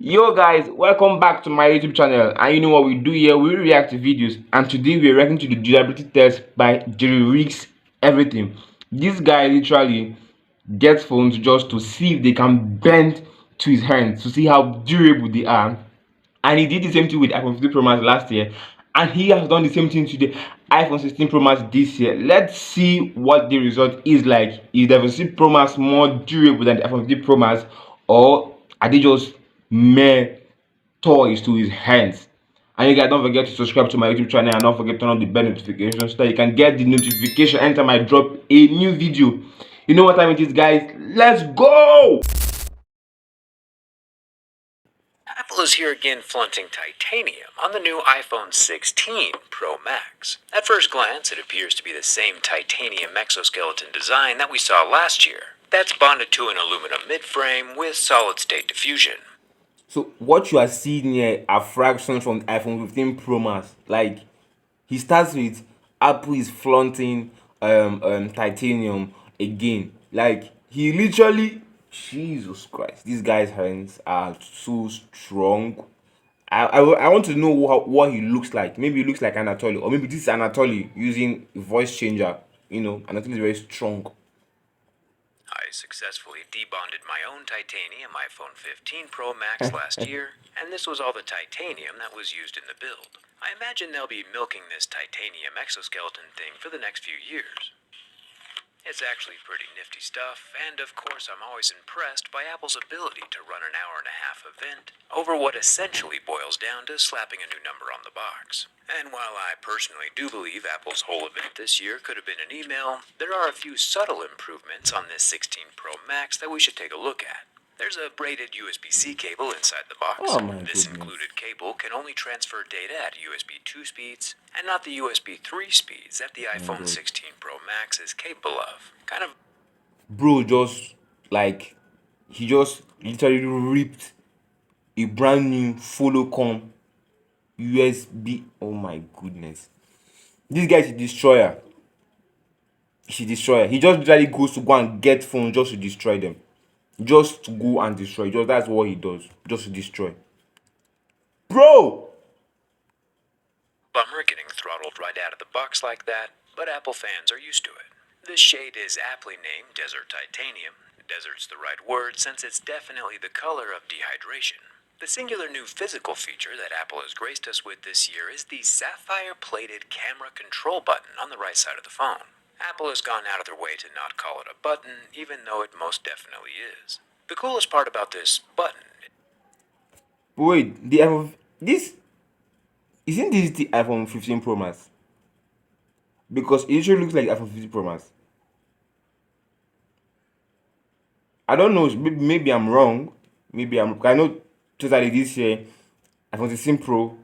Yo guys, welcome back to my YouTube channel. And you know what we do here? We react to videos, and today we're reacting to the durability test by Jerry Riggs Everything. This guy literally gets phones just to see if they can bend to his hands, to see how durable they are. And he did the same thing with iPhone 15 Pro Max last year, and he has done the same thing to the iPhone 16 Pro Max this year. Let's see what the result is like. Is the iPhone 16 Pro Max more durable than the iPhone 15 Pro Max, or are they just mere toys to his hands? And you guys don't forget to subscribe to my YouTube channel, and don't forget to turn on the bell notification so that you can get the notification anytime I drop a new video. You know what time it is, guys? Let's go! Apple is here again flaunting titanium on the new iPhone 16 Pro Max. At first glance, it appears to be the same titanium exoskeleton design that we saw last year. That's bonded to an aluminum midframe with solid-state diffusion. So what you are seeing here are fractions from the iPhone 15 Pro Max. Like, he starts with Apple is flaunting titanium again. Like, he literally, Jesus Christ, these guys' hands are so strong. I want to know what he looks like. Maybe he looks like Anatoly, or maybe this is Anatoly using a voice changer. You know, Anatoly is very strong. I successfully debonded my own titanium iPhone 15 Pro Max last year, and this was all the titanium that was used in the build. I imagine they'll be milking this titanium exoskeleton thing for the next few years. It's actually pretty nifty stuff, and of course I'm always impressed by Apple's ability to run an hour-and-a-half event over what essentially boils down to slapping a new number on the box. And while I personally do believe Apple's whole event this year could have been an email, there are a few subtle improvements on this 16 Pro Max that we should take a look at. There's a braided USB-C cable inside the box. Oh my This goodness. included cable can only transfer data at USB 2 speeds, and not the USB 3 speeds that the iPhone 16 Pro Max is capable of. Kind of Bro just, like, he just literally ripped a brand new Folocom USB. Oh my goodness. This guy is a destroyer. He's a destroyer. He just literally goes to go and get phones just to destroy them. Just to go and destroy. Just that's what he does. Just to destroy. Bro! bummer getting throttled right out of the box like that, but Apple fans are used to it. This shade is aptly named Desert Titanium. Desert's the right word since it's definitely the color of dehydration. The singular new physical feature that Apple has graced us with this year is the sapphire-plated camera control button on the right side of the phone. Apple has gone out of their way to not call it a button, even though it most definitely is. The coolest part about this button... Wait, the iPhone... This... Isn't this the iPhone 15 Pro Max? Because it usually looks like iPhone 15 Pro Max. I don't know, maybe I'm wrong. Maybe I know totally this year, iPhone 16 Pro,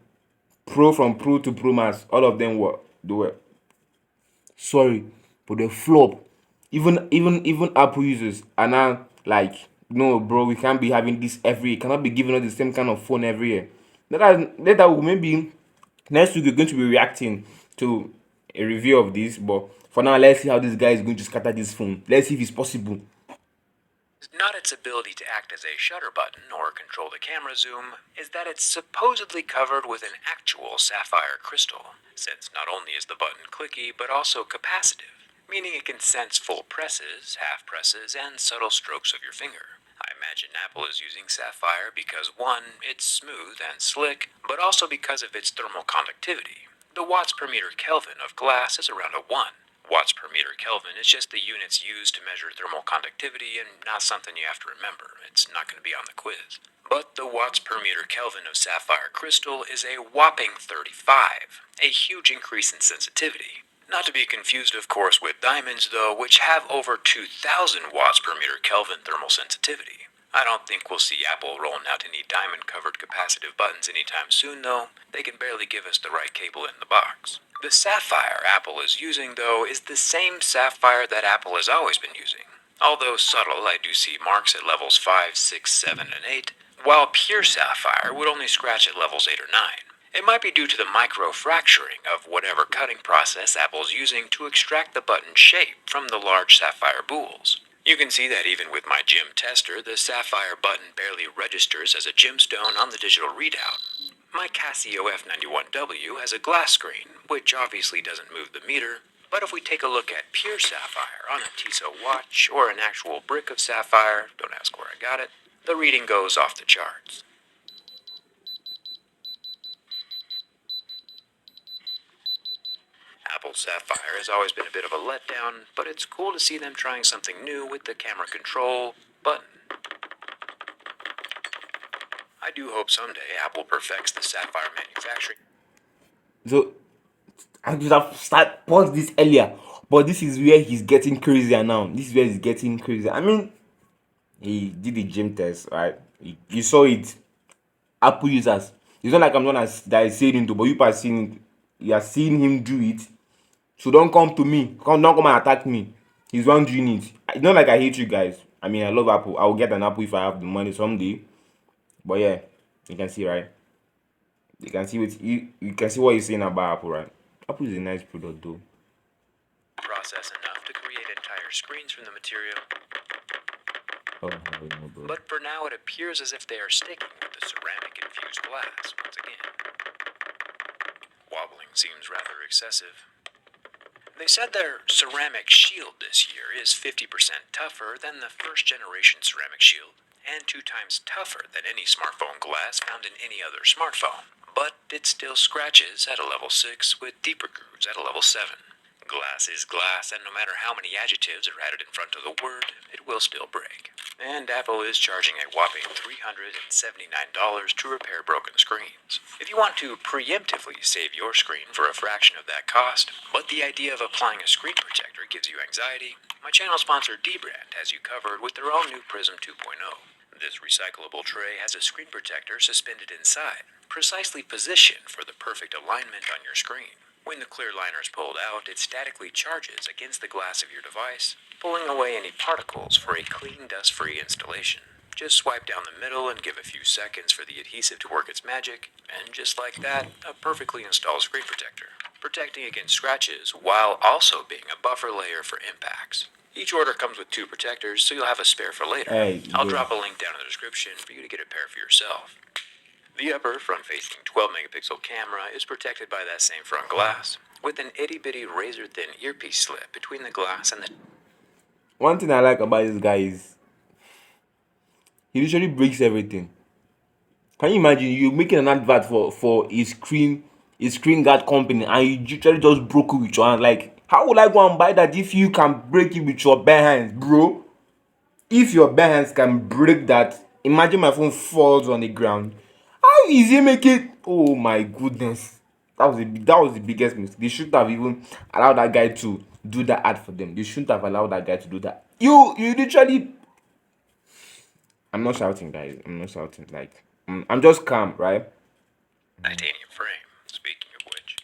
Pro from Pro to Pro Max, all of them were sorry, but they flop. Even Apple users are now like, no, bro, we can't be having this every year. Cannot be giving us the same kind of phone every year. Later, maybe next week we're going to be reacting to a review of this. But for now, let's see how this guy is going to scatter this phone. Let's see if it's possible. Not its ability to act as a shutter button or control the camera zoom, is that it's supposedly covered with an actual sapphire crystal, since not only is the button clicky, but also capacitive, meaning it can sense full presses, half presses, and subtle strokes of your finger. I imagine Apple is using sapphire because 1, it's smooth and slick, but also because of its thermal conductivity. The watts per meter Kelvin of glass is around a 1. Watts per meter Kelvin is just the units used to measure thermal conductivity and not something you have to remember. It's not going to be on the quiz. But the watts per meter Kelvin of sapphire crystal is a whopping 35, a huge increase in sensitivity. Not to be confused, of course, with diamonds, though, which have over 2,000 watts per meter Kelvin thermal sensitivity. I don't think we'll see Apple rolling out any diamond-covered capacitive buttons anytime soon, though. They can barely give us the right cable in the box. The sapphire Apple is using, though, is the same sapphire that Apple has always been using. Although subtle, I do see marks at levels 5, 6, 7, and 8, while pure sapphire would only scratch at levels 8 or 9. It might be due to the microfracturing of whatever cutting process Apple's using to extract the button shape from the large sapphire boules. You can see that even with my gym tester, the sapphire button barely registers as a gemstone on the digital readout. My Casio F91W has a glass screen, which obviously doesn't move the meter, but if we take a look at pure sapphire on a Tissot watch or an actual brick of sapphire, don't ask where I got it, the reading goes off the charts. Apple Sapphire has always been a bit of a letdown, but it's cool to see them trying something new with the camera control button. I do hope someday Apple perfects the sapphire manufacturing. So I should have paused this earlier, but this is where he's getting crazier now. This is where he's getting crazier. I mean, he did the gym test, right? You saw it. Apple users. It's not like I'm the one that is saying it, but you are seeing it. You are seeing him do it. So don't come to me. Don't come and attack me. He's one doing it. It's not like I hate you guys. I mean, I love Apple. I will get an Apple if I have the money someday. But yeah, you can see, right? You can see you can see what he's saying about Apple, right? Apple is a nice product though. Process enough to create entire screens from the material. Oh no, bro. But for now, it appears as if they are sticking with the ceramic-infused glass once again. Wobbling seems rather excessive. They said their ceramic shield this year is 50% tougher than the first-generation ceramic shield, and 2 times tougher than any smartphone glass found in any other smartphone. But it still scratches at a level 6 with deeper grooves at a level 7. Glass is glass, and no matter how many adjectives are added in front of the word, it will still break. And Apple is charging a whopping $379 to repair broken screens. If you want to preemptively save your screen for a fraction of that cost, but the idea of applying a screen protector gives you anxiety, my channel sponsor Dbrand has you covered with their all new Prism 2.0. This recyclable tray has a screen protector suspended inside, precisely positioned for the perfect alignment on your screen. When the clear liner is pulled out, it statically charges against the glass of your device, pulling away any particles for a clean, dust-free installation. Just swipe down the middle and give a few seconds for the adhesive to work its magic, and just like that, a perfectly installed screen protector, protecting against scratches while also being a buffer layer for impacts. Each order comes with 2 protectors, so you'll have a spare for later. Hey, I'll bro. drop a link down in the description for you to get a pair for yourself. The upper front-facing 12-megapixel camera is protected by that same front glass, with an itty-bitty razor-thin earpiece slip between the glass and the... One thing I like about this guy is he literally breaks everything. Can you imagine you making an advert for a screen guard company and you literally just broke it with your hand? Like, how would I go and buy that if you can break it with your bare hands, bro? If your bare hands can break that, imagine my phone falls on the ground. How easy make it? Oh my goodness. That was the biggest mistake. They shouldn't have even allowed that guy to do that ad for them. They shouldn't have allowed that guy to do that. You literally. I'm not shouting, guys. I'm not shouting. Like, I'm just calm, right? titanium frame, speaking of which.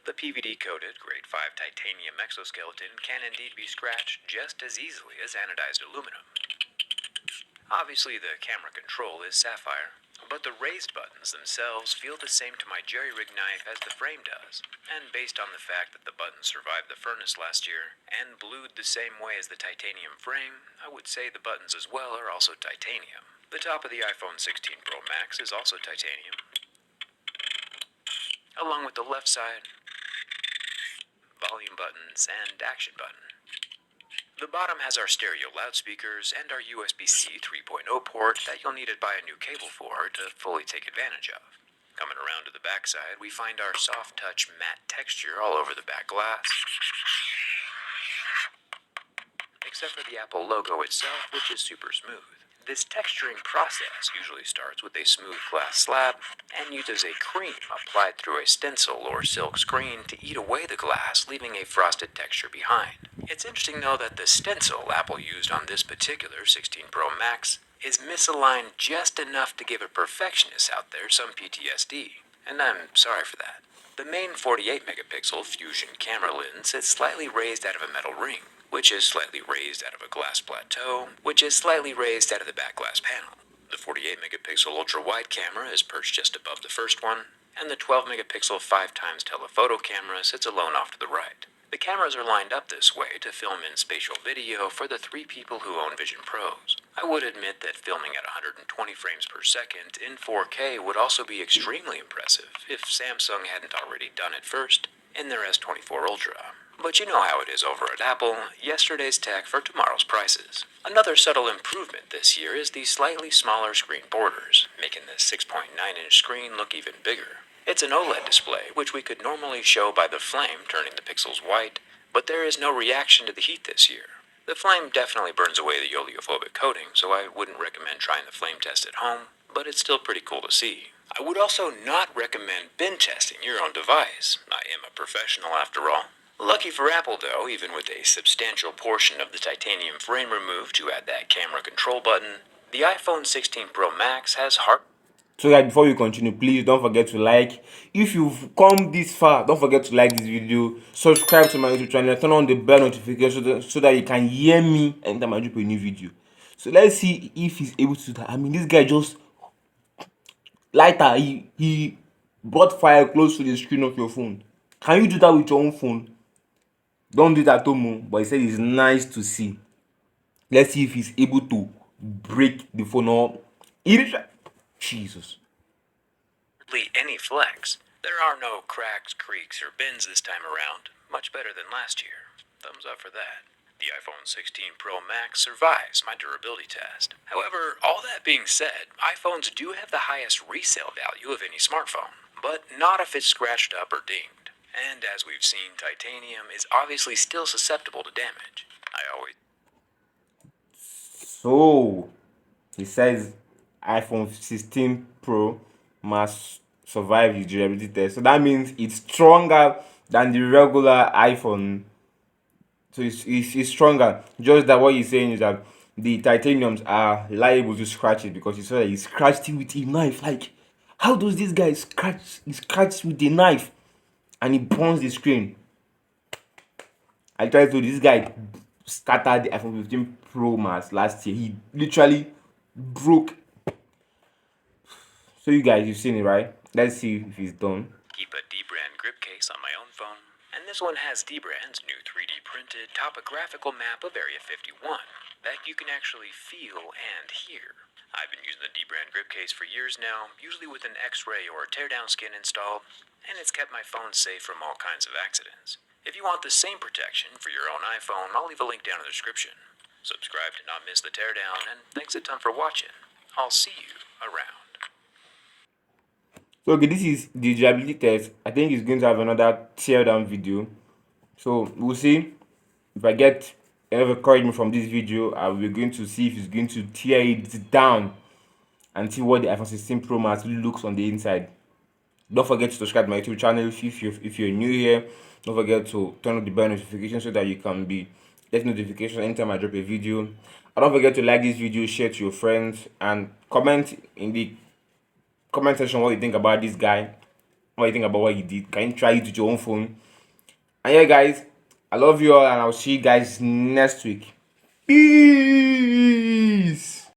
The PVD-coated grade 5 titanium exoskeleton can indeed be scratched just as easily as anodized aluminum. Obviously, the camera control is sapphire, but the raised buttons themselves feel the same to my jerry-rig knife as the frame does, and based on the fact that the buttons survived the furnace last year and blued the same way as the titanium frame, I would say the buttons as well are also titanium. The top of the iPhone 16 Pro Max is also titanium, along with the left side, volume buttons, and action button. The bottom has our stereo loudspeakers and our USB-C 3.0 port that you'll need to buy a new cable for to fully take advantage of. Coming around to the back side, we find our soft touch matte texture all over the back glass, except for the Apple logo itself, which is super smooth. This texturing process usually starts with a smooth glass slab and uses a cream applied through a stencil or silk screen to eat away the glass, leaving a frosted texture behind. It's interesting though that the stencil Apple used on this particular 16 Pro Max is misaligned just enough to give a perfectionist out there some PTSD, and I'm sorry for that. The main 48-megapixel Fusion camera lens is slightly raised out of a metal ring, which is slightly raised out of a glass plateau, which is slightly raised out of the back glass panel. The 48-megapixel ultra-wide camera is perched just above the first one, and the 12-megapixel 5x telephoto camera sits alone off to the right. The cameras are lined up this way to film in spatial video for the 3 people who own Vision Pros. I would admit that filming at 120 frames per second in 4K would also be extremely impressive if Samsung hadn't already done it first in their S24 Ultra. But you know how it is over at Apple, yesterday's tech for tomorrow's prices. Another subtle improvement this year is the slightly smaller screen borders, making this 6.9-inch screen look even bigger. It's an OLED display, which we could normally show by the flame turning the pixels white, but there is no reaction to the heat this year. The flame definitely burns away the oleophobic coating, so I wouldn't recommend trying the flame test at home, but it's still pretty cool to see. I would also not recommend bin testing your own device. I am a professional after all. Lucky for Apple though, even with a substantial portion of the titanium frame removed to add that camera control button, the iPhone 16 Pro Max has So guys, before we continue, please don't forget to like. If you've come this far, don't forget to like this video, subscribe to my YouTube channel, turn on the bell notification so that you can hear me anytime I drop a new video. So let's see if he's able to do that. I mean, this guy just lighter, he brought fire close to the screen of your phone. Can you do that with your own phone? Don't do it at home, but he said it's nice to see. Let's see if he's able to break the phone or Jesus. hardly any flex. There are no cracks, creaks, or bends this time around. Much better than last year. Thumbs up for that. The iPhone 16 Pro Max survives my durability test. However, all that being said, iPhones do have the highest resale value of any smartphone, but not if it's scratched up or dinged. And as we've seen, titanium is obviously still susceptible to damage. So he says iPhone 16 Pro must survive the durability test. So that means it's stronger than the regular iPhone. So it's stronger. Just that what he's saying is that the titaniums are liable to scratch it because he saw that he scratched it with a knife. Like, how does this guy scratch? He scratched with a knife and he burns the screen. I tried to. This guy scattered the iPhone 15 Pro Max last year. He literally broke. So you guys, you've seen it, right? Let's see if he's done. Keep a D-brand grip case on my own phone, and this one has D-brand's new 3D printed topographical map of Area 51 that you can actually feel and hear. I've been using the D-brand grip case for years now, usually with an X-ray or teardown skin installed, and it's kept my phone safe from all kinds of accidents. If you want the same protection for your own iPhone, I'll leave a link down in the description. Subscribe to not miss the teardown, and thanks a ton for watching. I'll see you around. So okay, this is the durability test. I think he's going to have another tear down video. So we'll see if I get enough encouragement from this video. We're going to see if he's going to tear it down and see what the iPhone 16 Pro Max looks on the inside. Don't forget to subscribe to my YouTube channel if you're new here. Don't forget to turn on the bell notification so that you can be getting notifications anytime I drop a video. And don't forget to like this video, share to your friends, and comment in the comment section what you think about this guy, what you think about what he did. Can you try it with your own phone? And yeah, guys, I love you all, and I'll see you guys next week. Peace.